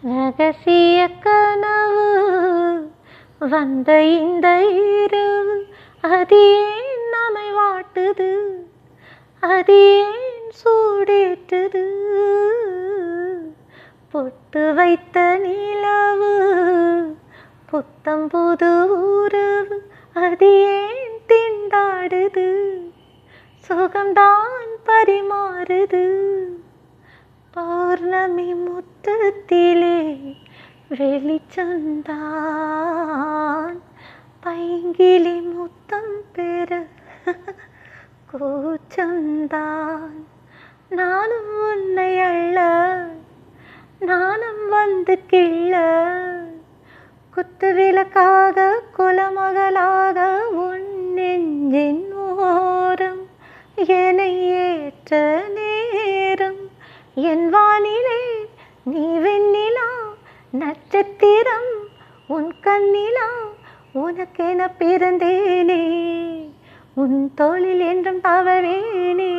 ரகசிய கனவு வந்த இந்த இரவு, அது ஏன் நம்மை வாட்டுது, அது ஏன் சூடேற்றுது. பொட்டு வைத்த நிலவு புத்தம் புது உறவு, அது ஏன் திண்டாடுது, சுகம்தான் பரிமாறுது. பௌர்ணமி முத்தத்திலே வெளிச்சந்தான், பைங்கிலி முத்தம் பெற கூச்சந்தான். நானும் உன்னை அள்ள, நானும் வந்து கிள்ள, குத்து விளக்காக குலமகளாக உன் நெஞ்சின் ஓரம் என்னை ஏற்ற நேரம். என் வானிலே நீ வெண்ணிலா, நட்சத்திரம் உன் கண்ணிலா, உனக்கென பிறந்தேனே, உன் தோளில் என்றும் தவவேனே.